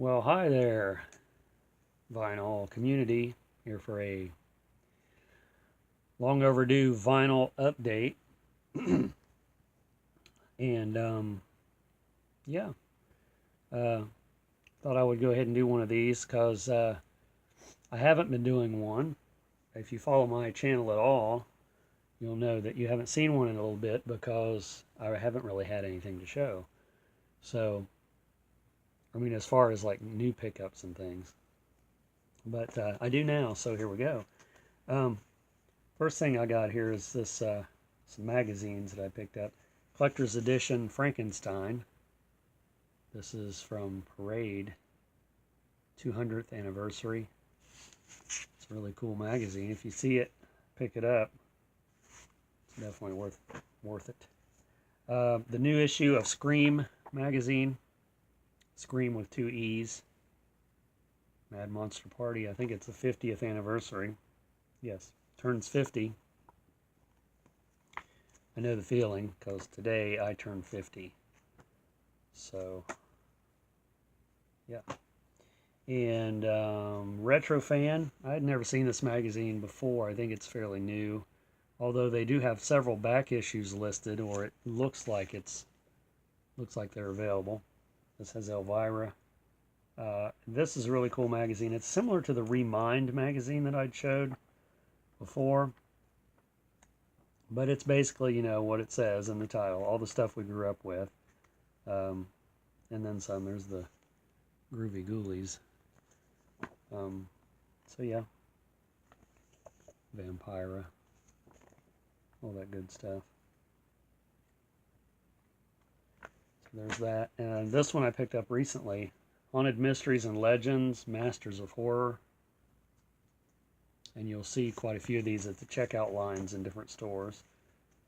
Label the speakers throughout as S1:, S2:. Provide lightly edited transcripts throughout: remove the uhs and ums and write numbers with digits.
S1: Well, hi there, vinyl community. Here for a long overdue vinyl update. and yeah, uh, thought I would go ahead and do one of these because I haven't been doing one. If you follow my channel at all, you'll know that you haven't seen one in a little bit because I haven't really had anything to show. So, I mean, as far as like new pickups and things. But I do now, so here we go. Um, First thing I got here is this some magazines that I picked up. Collector's Edition Frankenstein. This is from Parade 200th anniversary. It's a really cool magazine. If you see it, pick it up. It's definitely worth it. The new issue of Scream magazine. Scream with two E's. Mad Monster Party. I think it's the 50th anniversary. Yes, turns 50. I know the feeling because today I turned 50. So, yeah. And Retro Fan, I had never seen this magazine before. I think it's fairly new. Although they do have several back issues listed, or it looks like they're available. This has Elvira. This is a really cool magazine. It's similar to the Remind magazine that I'd showed before. But it's basically, what it says in the title. All the stuff we grew up with. And then some. There's the Groovy Ghoulies. So yeah. Vampira. All that good stuff. So there's that. And this one I picked up recently. Haunted Mysteries and Legends, Masters of Horror. And you'll see quite a few of these at the checkout lines in different stores.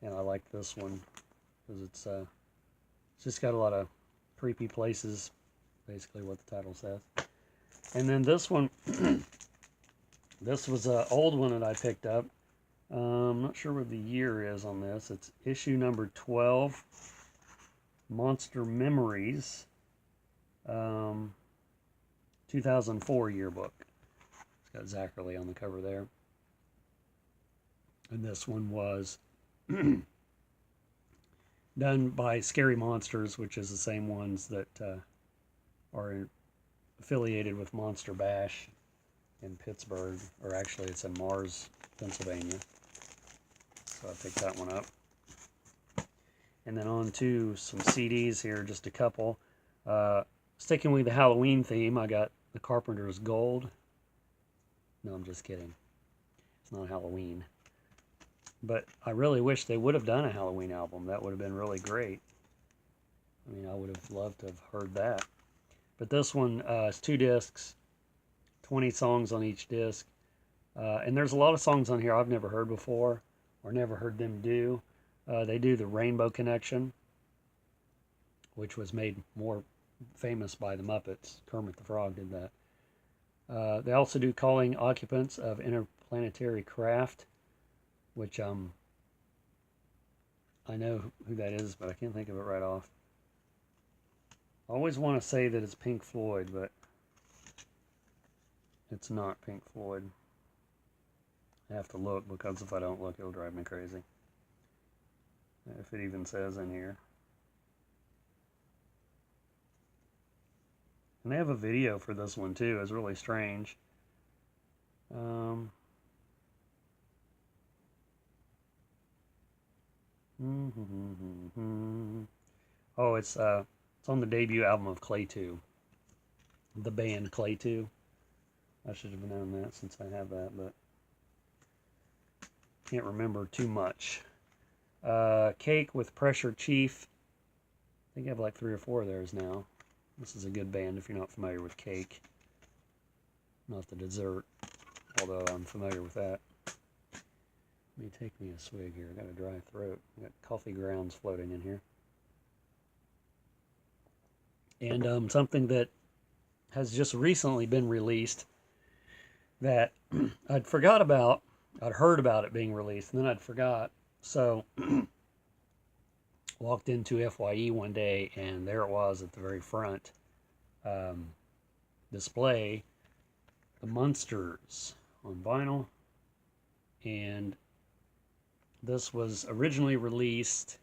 S1: And I like this one because it's just got a lot of creepy places, basically what the title says. And then this one, this was an old one that I picked up. I'm not sure what the year is on this. It's issue number 12, Monster Memories, 2004 yearbook. It's got Zachary on the cover there. And this one was done by Scary Monsters, which is the same ones that are affiliated with Monster Bash in Pittsburgh, or actually it's in Mars, Pennsylvania. So I picked that one up. And then on to some CDs here, just a couple. Sticking with the Halloween theme, I got The Carpenter's Gold. No, I'm just kidding. It's not Halloween. But I really wish they would have done a Halloween album. That would have been really great. I mean, I would have loved to have heard that. But this one is 2 discs, 20 songs on each disc. And there's a lot of songs on here I've never heard before or never heard them do. They do the Rainbow Connection, which was made more famous by the Muppets. Kermit the Frog did that. They also do Calling Occupants of Interplanetary Craft, which I know who that is, but I can't think of it right off. I always want to say that it's Pink Floyd, but it's not Pink Floyd. I have to look, because if I don't look, it'll drive me crazy. If it even says in here. And they have a video for this one too. It's really strange. Oh, it's on the debut album of Clay 2. The band Clay 2. I should have known that since I have that, but can't remember too much. Cake with Pressure Chief. I think I have like 3 or 4 of theirs now. This is a good band if you're not familiar with Cake. Not the dessert, although I'm familiar with that. Let me take me a swig here. I got a dry throat. I got coffee grounds floating in here. And something that has just recently been released that I'd forgot about. I'd heard about it being released, and then I'd forgot. So walked into FYE one day, and there it was at the very front. display the Munsters on vinyl. And this was originally released,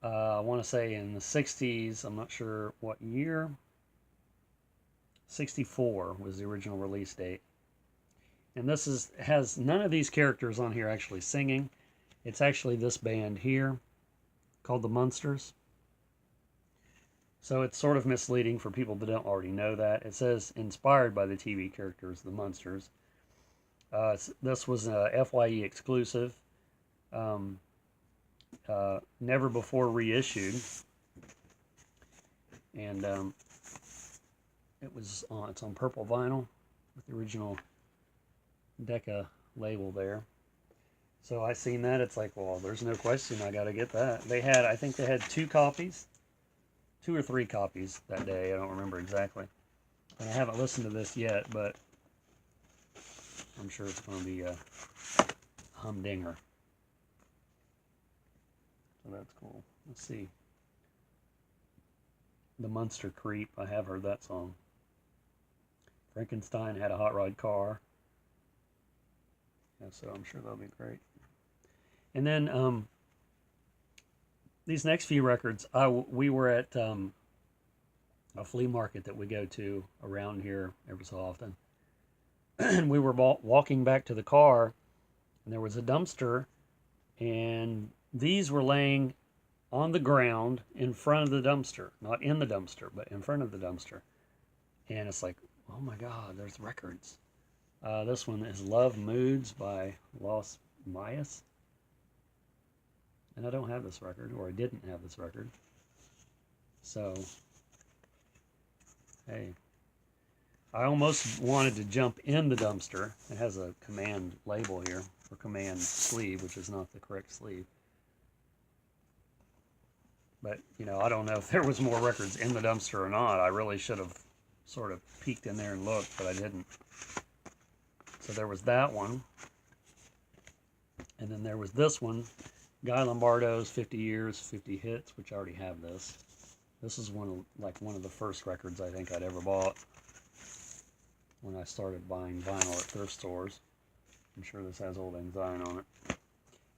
S1: I want to say in the 60s. I'm not sure what year. 64 was the original release date. And this has none of these characters on here actually singing. It's actually this band here called the Munsters. So it's sort of misleading for people that don't already know that. It says inspired by the TV characters, the Munsters. This was a FYE exclusive, never before reissued, and it's on purple vinyl with the original Decca label there. So I seen that, it's like, well, there's no question, I got to get that. I think they had 2 or 3 copies that day. I don't remember exactly. And I haven't listened to this yet, but I'm sure it's going to be a humdinger. So that's cool. Let's see. The Munster Creep. I have heard that song. Frankenstein had a hot rod car. Yeah, so I'm sure that'll be great. And then these next few records, we were at a flea market that we go to around here every so often. And we were walking back to the car, and there was a dumpster, and these were laying on the ground in front of the dumpster. Not in the dumpster, but in front of the dumpster. And it's like, oh my God, there's records. This one is Love Moods by Los Mayas. And I don't have this record, or I didn't have this record. So, hey. I almost wanted to jump in the dumpster. It has a command label here, or command sleeve, which is not the correct sleeve. But, you know, I don't know if there was more records in the dumpster or not. I really should have sort of peeked in there and looked, but I didn't. So there was that one. And then there was this one, Guy Lombardo's 50 Years, 50 Hits, which I already have this. This is one of the first records I think I'd ever bought when I started buying vinyl at thrift stores. I'm sure this has Old Lang Syne on it.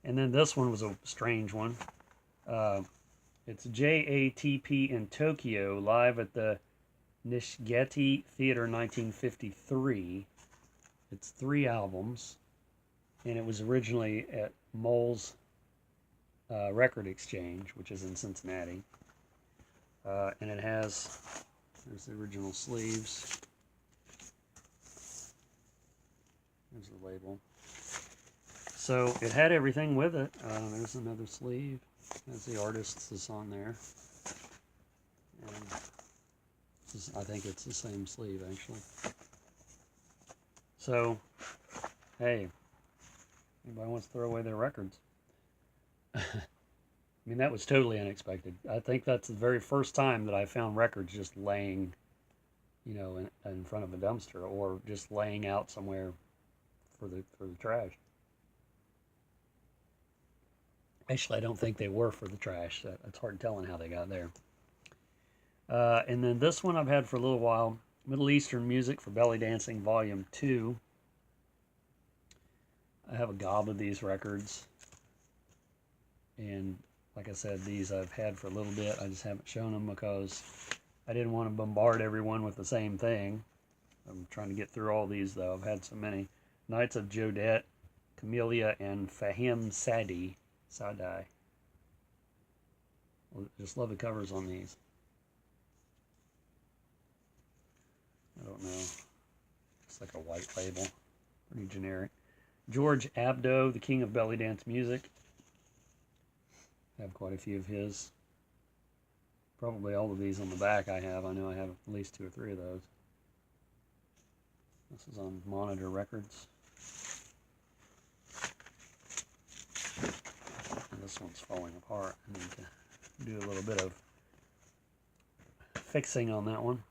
S1: And then this one was a strange one. It's JATP in Tokyo, live at the Nishigeti Theater 1953. It's 3 albums, and it was originally at Mole's Record Exchange, which is in Cincinnati. And it has, there's the original sleeves. There's the label. So it had everything with it. There's another sleeve. There's the artist is on there. And I think it's the same sleeve, actually. So, hey, anybody wants to throw away their records? I mean, that was totally unexpected. I think that's the very first time that I found records just laying, you know, in front of a dumpster, or just laying out somewhere for the trash. Actually, I don't think they were for the trash. It's hard telling how they got there. And then this one I've had for a little while, Middle Eastern Music for Belly Dancing, Volume 2. I have a gob of these records. And like I said, these I've had for a little bit. I just haven't shown them because I didn't want to bombard everyone with the same thing. I'm trying to get through all these, though. I've had so many. Knights of Jodette, Camellia, and Fahim Sadai. Just love the covers on these. I don't know. It's like a white label. Pretty generic. George Abdo, the king of belly dance music. I have quite a few of his. Probably all of these on the back I have. I know I have at least 2 or 3 of those. This is on Monitor Records. And this one's falling apart. I need to do a little bit of fixing on that one.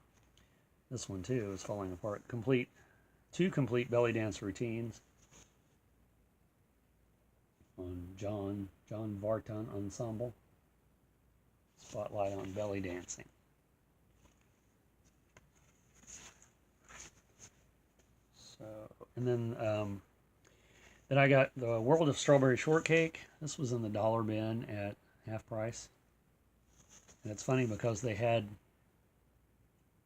S1: This one too is falling apart. 2 complete belly dance routines on John Vartan Ensemble. Spotlight on belly dancing. So, and then I got the World of Strawberry Shortcake. This was in the dollar bin at half price. And it's funny because they had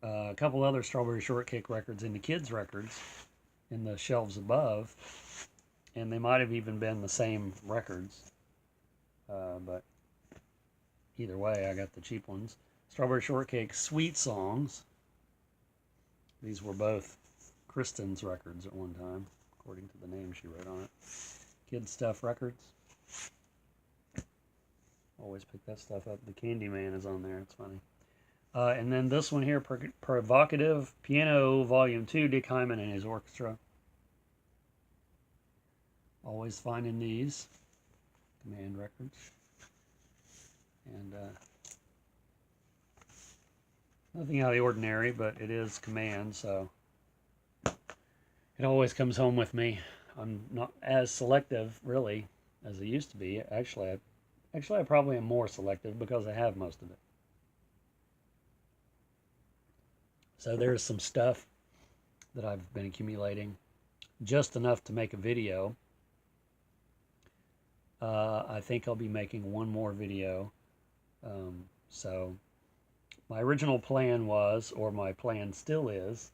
S1: a couple other Strawberry Shortcake records in the kids' records in the shelves above. And they might have even been the same records. But either way, I got the cheap ones. Strawberry Shortcake Sweet Songs. These were both Kristen's records at one time, according to the name she wrote on it. Kid Stuff Records. Always pick that stuff up. The Candyman is on there. It's funny. And then this one here, Provocative Piano Volume 2, Dick Hyman and his orchestra. Always finding these. Command records. And nothing out of the ordinary, but it is Command, so it always comes home with me. I'm not as selective, really, as I used to be. Actually, I probably am more selective because I have most of it. So there's some stuff that I've been accumulating, just enough to make a video. I think I'll be making one more video. So my original plan was, or my plan still is,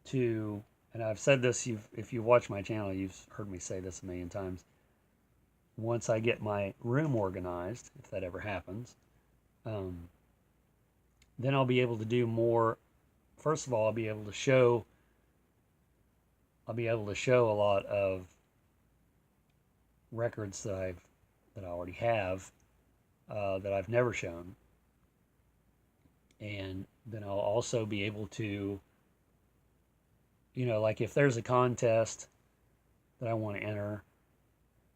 S1: to, and I've said this, if you watch my channel, you've heard me say this a million times. Once I get my room organized, if that ever happens, then I'll be able to do more. First of all, I'll be able to show a lot of records that I already have, that I've never shown. And then I'll also be able to, like if there's a contest that I want to enter,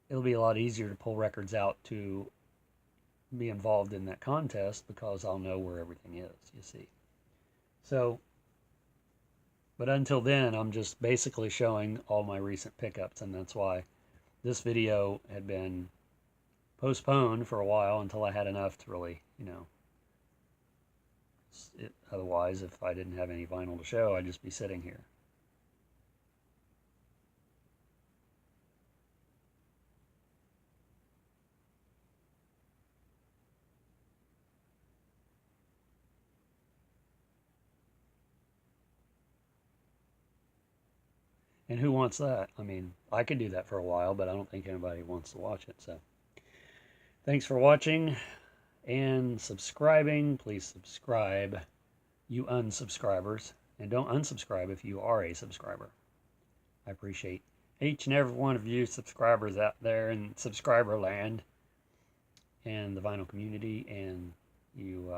S1: it'll be a lot easier to pull records out to be involved in that contest because I'll know where everything is, you see. So, but until then, I'm just basically showing all my recent pickups, and that's why this video had been postponed for a while until I had enough to really, otherwise, if I didn't have any vinyl to show, I'd just be sitting here. And who wants that? I mean, I could do that for a while, but I don't think anybody wants to watch it. So, thanks for watching and subscribing. Please subscribe, you unsubscribers. And don't unsubscribe if you are a subscriber. I appreciate each and every one of you subscribers out there in subscriber land and the vinyl community, and you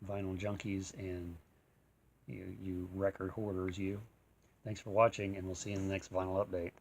S1: vinyl junkies, and you record hoarders, you. Thanks for watching, and we'll see you in the next vinyl update.